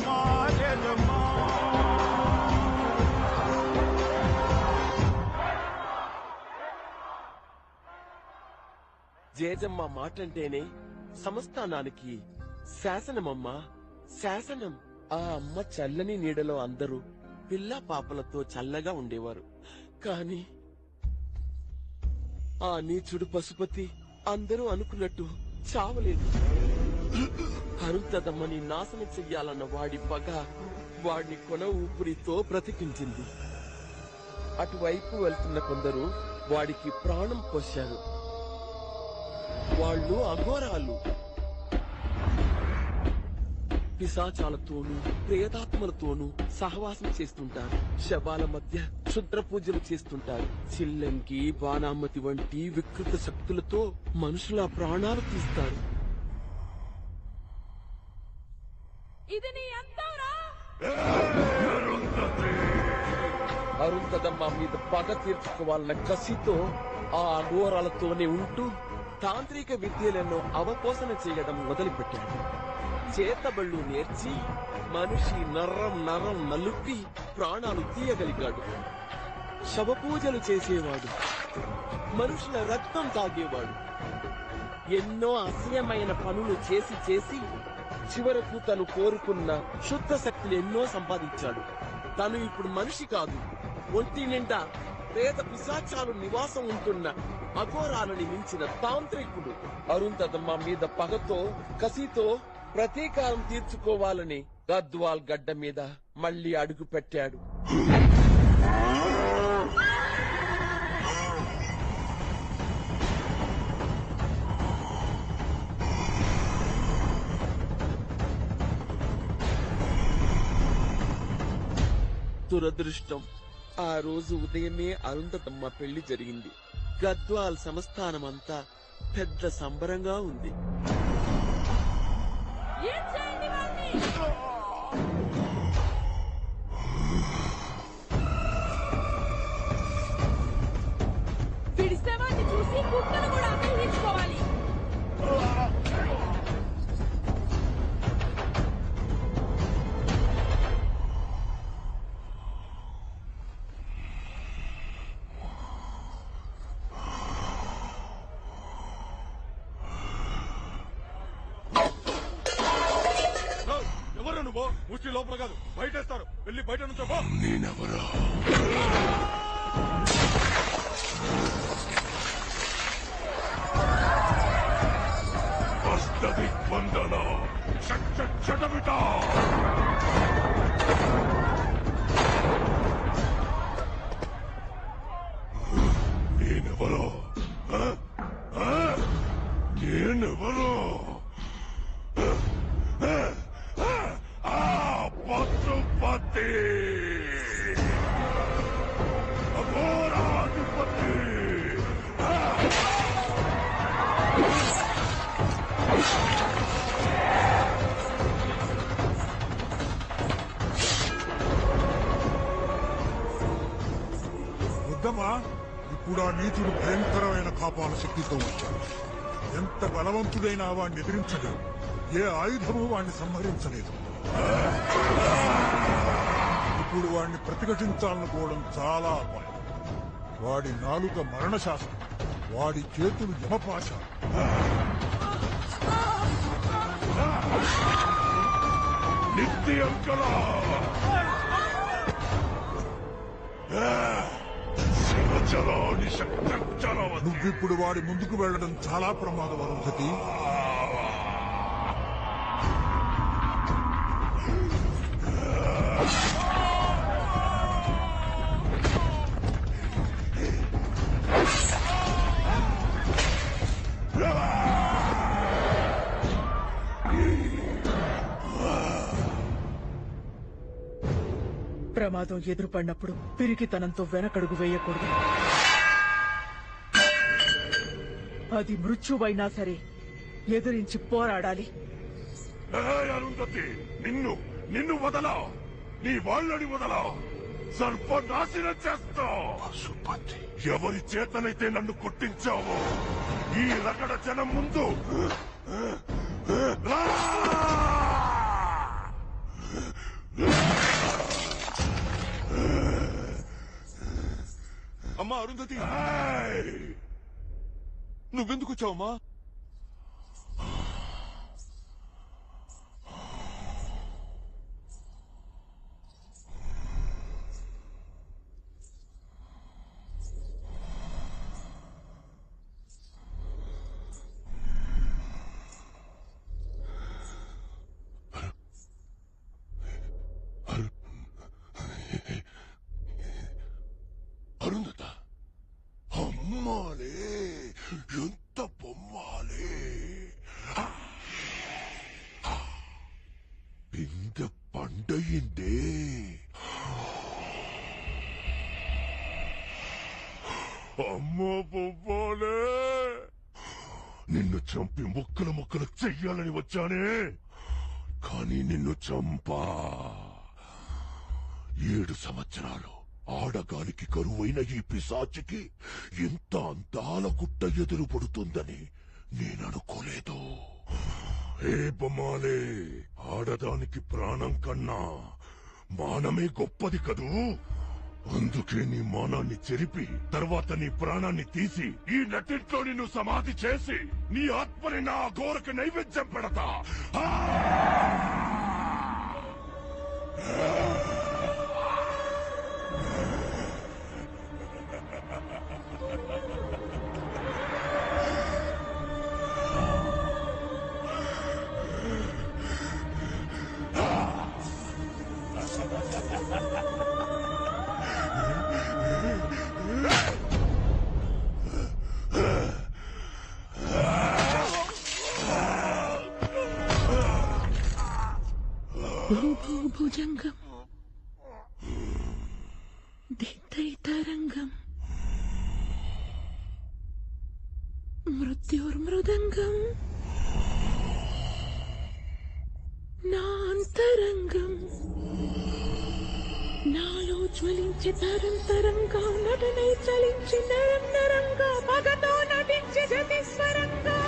మా జయమ్మా.
జేజమ్మ మాటంటేనే సంస్థానానికి శాసనమమ్మా, శాసనం
ఆ అమ్మ చల్లని నీడలో అందరూ పిల్ల పాపలతో చల్లగా ఉండేవారు. కాని ఆ నీచుడు పశుపతి అందరూ అనుకున్నట్టు చావలేదు. అరుంధతమ్మని నాశనం చెయ్యాలన్న వాడి పగ వాడిని కొన ఊపిరితో బ్రతికించింది. అటువైపు వెళ్తున్న కొందరు వాడికి ప్రాణం పోశారు. వాళ్ళు అఘోరాలు. పిశాచాలతోనూ ప్రేతాత్మలతోనూ సహవాసం చేస్తుంటారు. శవాల మధ్య క్షుద్ర పూజలు చేస్తుంటారు. చిల్లంకి బాణామతి వంటి వికృత శక్తులతో మనుషుల ప్రాణాలు తీస్తారు.
ఇది నీ అంతరా?
అరుంధతమ్మ మీద పగ తీర్చుకోవాలన్న కసితో ఆ అఘోరాలతోనే ఉంటూ తాంత్రిక విద్యలను అవపోసన చేయడం మొదలుపెట్టాడు. చేతబళ్ళు నేర్చి మనిషి నర్రం నరం నలుపి ప్రాణాలు తీయగలిగాడు. శవపూజలు చేసేవాడు. మనుషుల రక్తం తాగేవాడు. ఎన్నో అసహ్యమైన పనులు చేసి చేసి చివరకు తను కోరుకున్న శుద్ధ శక్తులు ఎన్నో సంపాదించాడు. తను ఇప్పుడు మనిషి కాదు, ఒంటి నిండా ప్రేత పిశాచాలు నివాసం ఉంటున్న అఘోరాలని మించిన తాంత్రికుడు. అరుంధతమ్మ మీద పగతో కసితో ప్రతీకారం తీర్చుకోవాలని గద్వాల్ గడ్డ మీద మళ్లీ అడుగు పెట్టాడు. దురదృష్టం, ఆ రోజు ఉదయమే అరుంధతమ్మ పెళ్లి జరిగింది. గద్వాల్ సంస్థానమంతా పెద్ద సంబరంగా ఉంది.
పిడిసేవాడిని చూసి కుక్కను కూడా అసహించుకోవాలి.
ఎవరు నువ్వు? ముష్టి లోపల కాదు, బయటేస్తారు. వెళ్ళి బయట నుంచో.
నేనెవరా? అష్టదిగ్బంధన చటమిట. నేనెవరో? నేనెవరో? పశుపతి, అఘోరాధిపతి.
వద్దమ్మా, ఇప్పుడు ఆ నీచుడు భయంకరమైన కాపాల శక్తితో వచ్చాడు. ఎంత బలవంతుడైనా వాడిని ఎదిరించలేదు. ఏ ఆయుధము వాడిని సంహరించలేదు. ఇప్పుడు వాడిని ప్రతిఘటించాలనుకోవడం చాలా అపాయం. వాడి నాలుక మరణ శాసనం, వాడి చేతులు యమపాశ.
నిత్యంకరా శివచరాని శక్తి.
నువ్విప్పుడు వాడి ముందుకు వెళ్లడం చాలా ప్రమాదం అరుంధతి.
ప్రమాదం ఎదురుపడినప్పుడు పిరికితనంతో వెనకడుగు వేయకూడదు. అది మృత్యువైనా సరే ఎదిరించి పోరాడాలి.
అరుంధతి, నిన్ను వదలా, నీ వాళ్ళని వదలా, సర్వనాశనం చేస్తా. పశుపతి, ఎవరి చేతనైతే నన్ను కొట్టించావో ఈ రగడ జనం ముందు
అమ్మా అరుంధతి, నువ్వెందుకు వచ్చావమ్మా?
అమ్మో బొబ్బాలే, నిన్ను చంపి ముక్కలు ముక్కలు చెయ్యాలని వచ్చానే, కానీ నిన్ను చంపా. 7 సంవత్సరాలు ఆడగాలికి కరువైన ఈ పిశాచికి ఇంత అందాల గుట్ట ఎదురు పడుతుందని నేననుకోలేదు. ఏ బొమ్మాలే, ఆడదానికి ప్రాణం కన్నా మానమే గొప్పది కదూ. అందుకే నీ మానాన్ని చెరిపి తర్వాత నీ ప్రాణాన్ని తీసి ఈ నటింట్లో నిన్ను సమాధి చేసి నీ ఆత్మని నా గోరకు నైవేద్యం పెడతా.
భుజంగం దిత్తైతరంగం మృత్యుర్మృదంగం నాంతరంగం నాలో జ్వలించి తరంతరంగా నటనై చలించి నరం నరంగా పగతో నటించి గతిస్వరంగా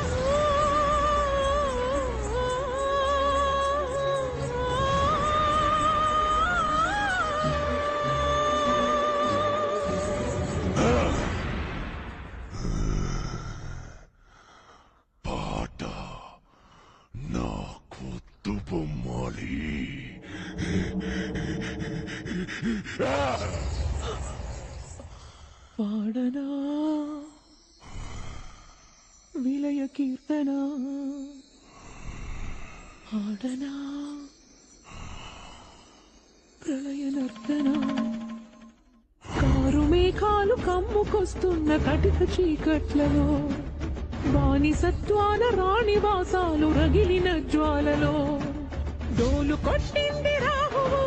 పాడనా విలయ కీర్తన, ఆడనా ప్రళయ నర్తన. కారు మేఘాలు కమ్ముకొస్తున్న కటిక చీకట్లలో బానిసత్వాల రాణివాసాలు రగిలిన జ్వాలలో డోలు కొట్టింది రాహువు,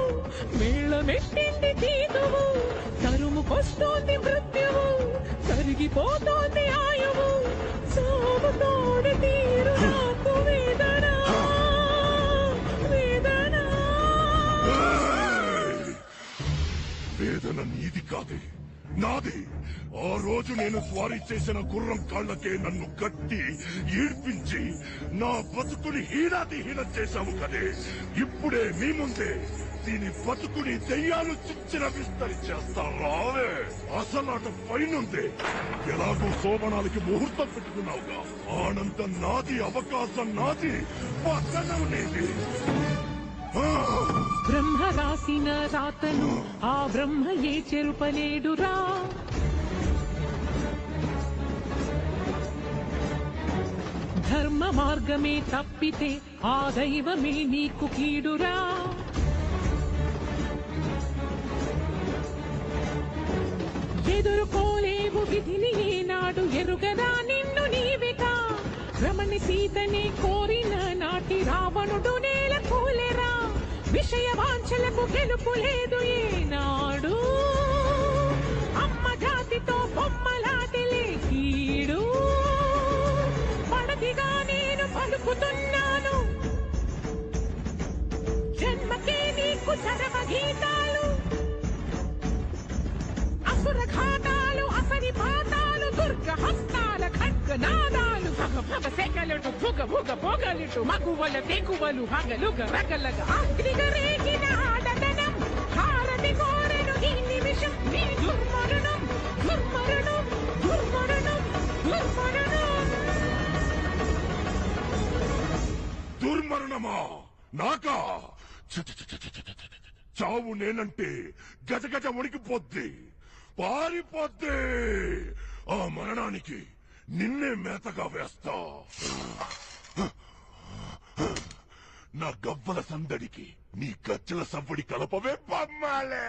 మేళమెట్టింది తీతువు, తరుముకొస్తోంది మృత్యువు, కరిగిపోతోంది ఆయువు, సాగుతోడి తీరు నాకు వేదన వేదన.
వేదన నీది కాదే, నాది. ఆ రోజు నేను స్వారీ చేసిన గుర్రం కాళ్ళకే నన్ను కట్టి ఈడ్పించి నా బతుకుని హీనాతిహీనం చేశావు కదే. ఇప్పుడే మీ ముందే దీని బతుకుని దెయ్యాలు చిచ్చిన విస్తరించేస్తా. రావే, అసలాట పైనుందే. ఎలాగో శోభనాలకి ముహూర్తం పెట్టుకున్నావుగా, ఆనందం నాది, అవకాశం నాది, పతనం నీది.
బ్రహ్మ రాసిన రాతను ఆ బ్రహ్మయే చెరుపలేడురా. ధర్మ మార్గమే తప్పితే ఆ దైవమే నీకు కీడురా. ఎదుర్కోలేవు విధిని ఏనాడు ఎరుగరా నిన్ను నీవిగా. రమణి సీతని కోరిన నాటి రావణుడు నేల కూలెరా. విషయ వాంఛలకు గెలుపు లేదు ఏనాడు. అమ్మ జాతితో బొమ్మలాటలే కీడు. పడతిగా నేను పలుకుతున్నాను, జన్మకే నీకు చరమ గీతాలు. అసుర ఘాతాలు, అసరి పాతాలు, దుర్గ హస్తాల ఖడ్గనాదాలు. భగ భగ సెగలుటు భుగ భుగ పొగలుటు మగువల తెగువలు హగలుగ రగలగ. అగ్నిగ రేగిన ఆడదనం హారతి కోరెను ఈ నిమిషం. నీ దుర్మరణం దుర్మరణం దుర్మరణం దుర్మరణం.
దుర్మరణమా నాకా? చావు నేనంటే గజగజ వణికిపోద్ది, పారిపోద్ది. ఆ మరణానికి నిన్నే మేతగా వేస్తా. నా గవ్వల సందడికి నీ గజ్జల సవ్వడి కలపవే బొమ్మాలే.